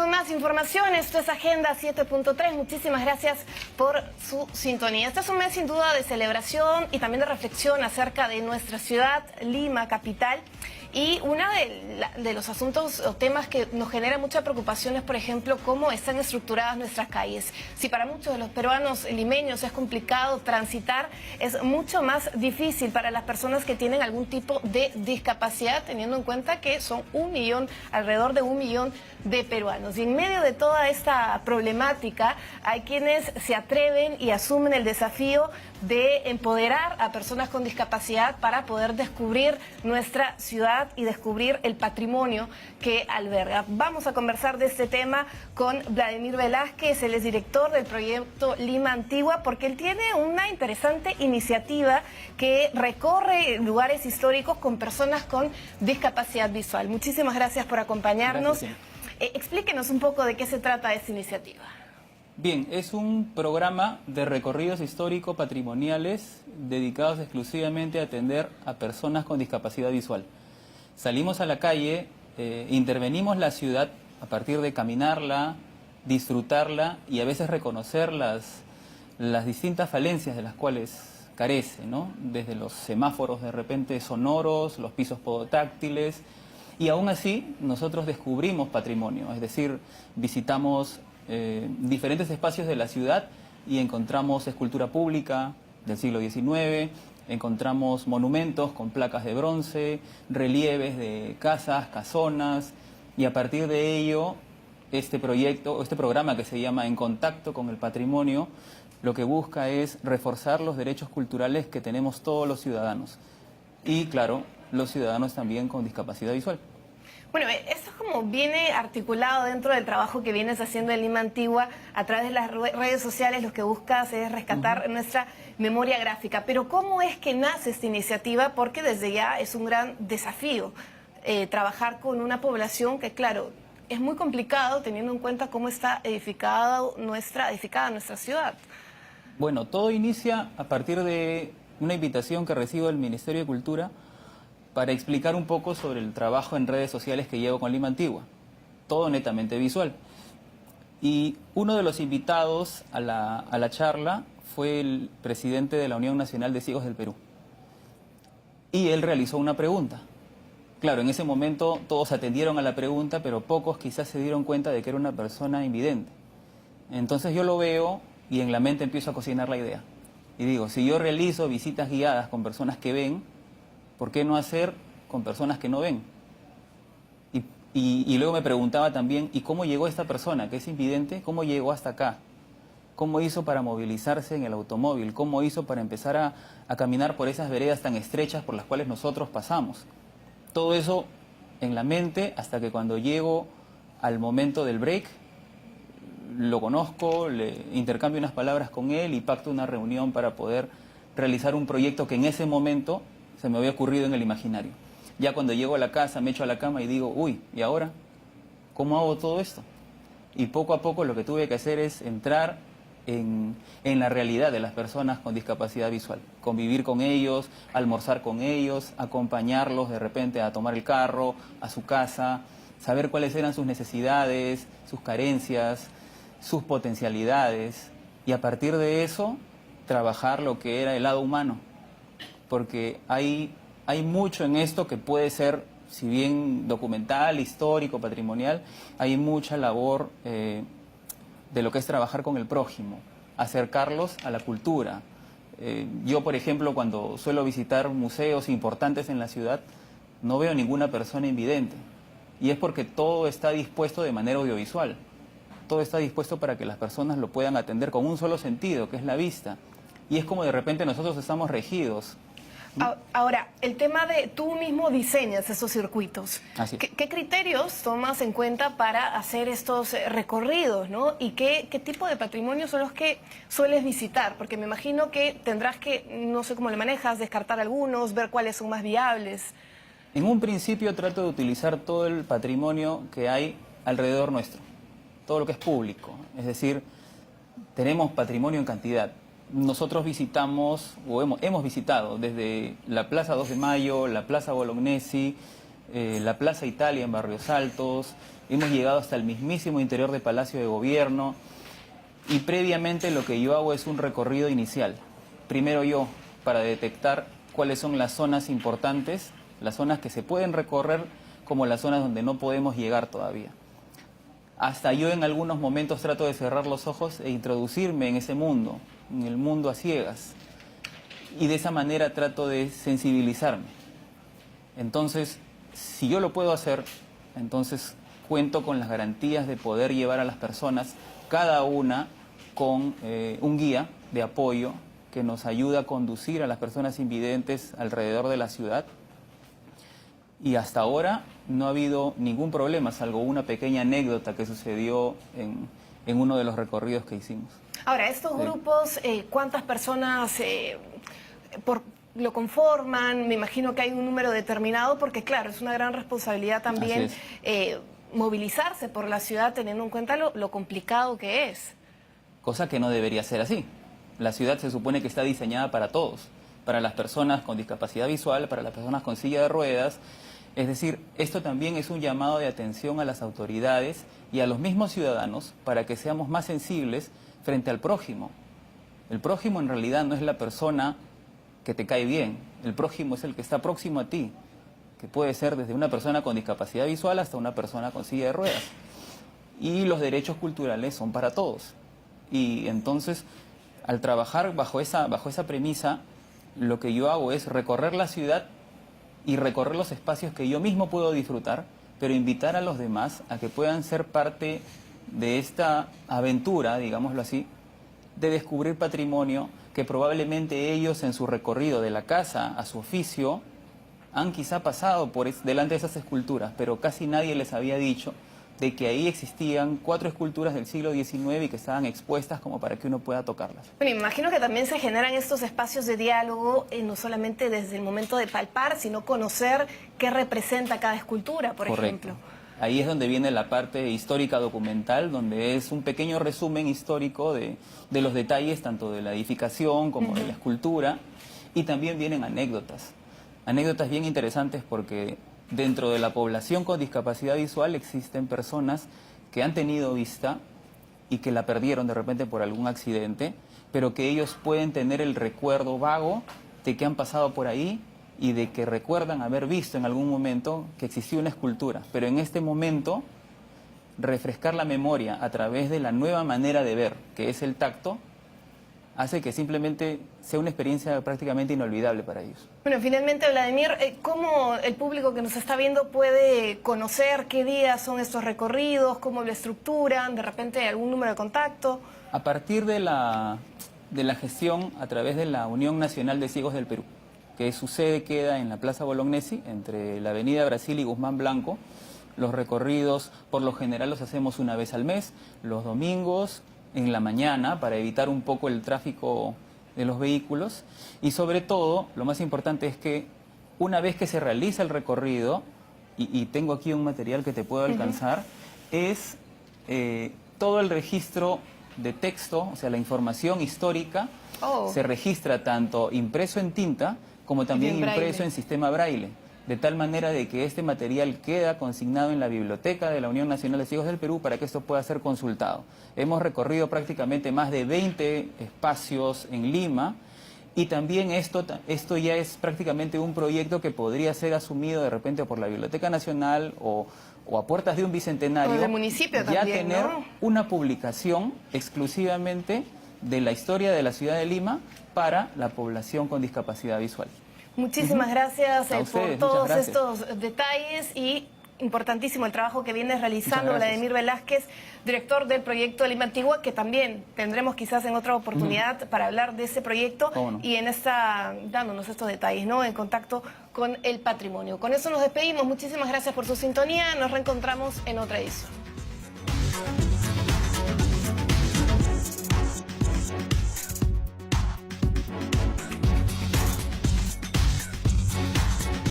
con más información. Esto es Agenda 7.3. Muchísimas gracias por su sintonía. Este es un mes sin duda de celebración y también de reflexión acerca de nuestra ciudad, Lima, capital. Y uno de los asuntos o temas que nos genera mucha preocupación es, por ejemplo, cómo están estructuradas nuestras calles. Si para muchos de los peruanos limeños es complicado transitar, es mucho más difícil para las personas que tienen algún tipo de discapacidad, teniendo en cuenta que son alrededor de 1 millón de peruanos. Y en medio de toda esta problemática, hay quienes se atreven y asumen el desafío de empoderar a personas con discapacidad para poder descubrir nuestra ciudad y descubrir el patrimonio que alberga. Vamos a conversar de este tema con Vladimir Velázquez, él es director del proyecto Lima Antigua, porque él tiene una interesante iniciativa que recorre lugares históricos con personas con discapacidad visual. Muchísimas gracias por acompañarnos. Gracias. Explíquenos un poco de qué se trata esta iniciativa. Bien, es un programa de recorridos histórico-patrimoniales dedicados exclusivamente a atender a personas con discapacidad visual. Salimos a la calle, intervenimos la ciudad a partir de caminarla, disfrutarla y a veces reconocer las distintas falencias de las cuales carece, ¿no? Desde los semáforos de repente sonoros, los pisos podotáctiles, y aún así nosotros descubrimos patrimonio, es decir, visitamos diferentes espacios de la ciudad y encontramos escultura pública del siglo XIX, encontramos monumentos con placas de bronce, relieves de casas, casonas, y a partir de ello este programa que se llama En Contacto con el Patrimonio, lo que busca es reforzar los derechos culturales que tenemos todos los ciudadanos y, claro, los ciudadanos también con discapacidad visual. Bueno, esto es como viene articulado dentro del trabajo que vienes haciendo en Lima Antigua a través de las redes sociales. Lo que buscas es rescatar nuestra memoria gráfica. Pero ¿cómo es que nace esta iniciativa? Porque desde ya es un gran desafío trabajar con una población que, claro, es muy complicado teniendo en cuenta cómo está edificada nuestra ciudad. Bueno, todo inicia a partir de una invitación que recibo del Ministerio de Cultura para explicar un poco sobre el trabajo en redes sociales que llevo con Lima Antigua, todo netamente visual. Y uno de los invitados a la charla fue el presidente de la Unión Nacional de Ciegos del Perú. Y él realizó una pregunta. Claro, en ese momento todos atendieron a la pregunta, pero pocos quizás se dieron cuenta de que era una persona invidente. Entonces yo lo veo y en la mente empiezo a cocinar la idea. Y digo, si yo realizo visitas guiadas con personas que ven, ¿por qué no hacer con personas que no ven? Y luego me preguntaba también, ¿y cómo llegó esta persona que es invidente? ¿Cómo llegó hasta acá? ¿Cómo hizo para movilizarse en el automóvil? ¿Cómo hizo para empezar a caminar por esas veredas tan estrechas por las cuales nosotros pasamos? Todo eso en la mente hasta que cuando llego al momento del break, lo conozco, le intercambio unas palabras con él y pacto una reunión para poder realizar un proyecto que en ese momento se me había ocurrido en el imaginario. Ya cuando llego a la casa, me echo a la cama y digo, uy, ¿y ahora? ¿Cómo hago todo esto? Y poco a poco lo que tuve que hacer es entrar en la realidad de las personas con discapacidad visual. Convivir con ellos, almorzar con ellos, acompañarlos de repente a tomar el carro, a su casa, saber cuáles eran sus necesidades, sus carencias, sus potencialidades. Y a partir de eso, trabajar lo que era el lado humano. Porque hay mucho en esto que puede ser, si bien documental, histórico, patrimonial, hay mucha labor de lo que es trabajar con el prójimo, acercarlos a la cultura. Yo, por ejemplo, cuando suelo visitar museos importantes en la ciudad, no veo ninguna persona invidente. Y es porque todo está dispuesto de manera audiovisual. Todo está dispuesto para que las personas lo puedan atender con un solo sentido, que es la vista. Y es como de repente nosotros estamos regidos. Ahora, el tema de tú mismo diseñas esos circuitos. Así es. ¿Qué criterios tomas en cuenta para hacer estos recorridos, ¿no? ¿Y qué tipo de patrimonio son los que sueles visitar? Porque me imagino que tendrás que, no sé cómo le manejas, descartar algunos, ver cuáles son más viables. En un principio trato de utilizar todo el patrimonio que hay alrededor nuestro, todo lo que es público. Es decir, tenemos patrimonio en cantidad. Nosotros visitamos, o hemos visitado desde la Plaza 2 de Mayo, la Plaza Bolognesi, la Plaza Italia en Barrios Altos, hemos llegado hasta el mismísimo interior del Palacio de Gobierno, y previamente lo que yo hago es un recorrido inicial. Primero yo, para detectar cuáles son las zonas importantes, las zonas que se pueden recorrer, como las zonas donde no podemos llegar todavía. Hasta yo en algunos momentos trato de cerrar los ojos e introducirme en ese mundo, en el mundo a ciegas. Y de esa manera trato de sensibilizarme. Entonces, si yo lo puedo hacer, entonces cuento con las garantías de poder llevar a las personas, cada una con un guía de apoyo que nos ayuda a conducir a las personas invidentes alrededor de la ciudad. Y hasta ahora no ha habido ningún problema, salvo una pequeña anécdota que sucedió en uno de los recorridos que hicimos. Ahora, estos grupos, ¿cuántas personas lo conforman? Me imagino que hay un número determinado, porque claro, es una gran responsabilidad también movilizarse por la ciudad, teniendo en cuenta lo complicado que es. Cosa que no debería ser así. La ciudad se supone que está diseñada para todos, para las personas con discapacidad visual, para las personas con silla de ruedas. Es decir, esto también es un llamado de atención a las autoridades y a los mismos ciudadanos para que seamos más sensibles frente al prójimo. El prójimo en realidad no es la persona que te cae bien, el prójimo es el que está próximo a ti, que puede ser desde una persona con discapacidad visual hasta una persona con silla de ruedas. Y los derechos culturales son para todos. Y entonces, al trabajar bajo esa premisa, lo que yo hago es recorrer la ciudad y recorrer los espacios que yo mismo puedo disfrutar, pero invitar a los demás a que puedan ser parte de esta aventura, digámoslo así, de descubrir patrimonio que probablemente ellos en su recorrido de la casa a su oficio han quizá pasado delante de esas esculturas, pero casi nadie les había dicho de que ahí existían 4 esculturas del siglo XIX y que estaban expuestas como para que uno pueda tocarlas. Bueno, me imagino que también se generan estos espacios de diálogo, no solamente desde el momento de palpar, sino conocer qué representa cada escultura, por ejemplo. Ahí es donde viene la parte histórica documental, donde es un pequeño resumen histórico de los detalles, tanto de la edificación como de la escultura, y también vienen anécdotas. Anécdotas bien interesantes porque dentro de la población con discapacidad visual existen personas que han tenido vista y que la perdieron de repente por algún accidente, pero que ellos pueden tener el recuerdo vago de que han pasado por ahí y de que recuerdan haber visto en algún momento que existía una escultura. Pero en este momento, refrescar la memoria a través de la nueva manera de ver, que es el tacto, hace que simplemente sea una experiencia prácticamente inolvidable para ellos. Bueno, finalmente, Vladimir, ¿cómo el público que nos está viendo puede conocer qué días son estos recorridos, cómo lo estructuran, de repente algún número de contacto? A partir de la gestión a través de la Unión Nacional de Ciegos del Perú, que su sede queda en la Plaza Bolognesi, entre la Avenida Brasil y Guzmán Blanco. Los recorridos, por lo general, los hacemos una vez al mes, los domingos, en la mañana, para evitar un poco el tráfico de los vehículos. Y sobre todo, lo más importante es que una vez que se realiza el recorrido, y tengo aquí un material que te puedo alcanzar, es todo el registro de texto, o sea, la información histórica, se registra tanto impreso en tinta como también impreso en sistema braille, de tal manera de que este material queda consignado en la biblioteca de la Unión Nacional de Ciegos del Perú para que esto pueda ser consultado. Hemos recorrido prácticamente más de 20 espacios en Lima y también esto ya es prácticamente un proyecto que podría ser asumido de repente por la Biblioteca Nacional o a puertas de un bicentenario, o del municipio ya también, tener ¿no? una publicación exclusivamente de la historia de la ciudad de Lima para la población con discapacidad visual. Muchísimas gracias A ustedes, por todos muchas estos detalles y importantísimo el trabajo que vienes realizando, Vladimir Velázquez, director del proyecto Lima Antigua, que también tendremos quizás en otra oportunidad para hablar de ese proyecto y dándonos estos detalles, ¿no? En contacto con el patrimonio. Con eso nos despedimos. Muchísimas gracias por su sintonía. Nos reencontramos en otra edición.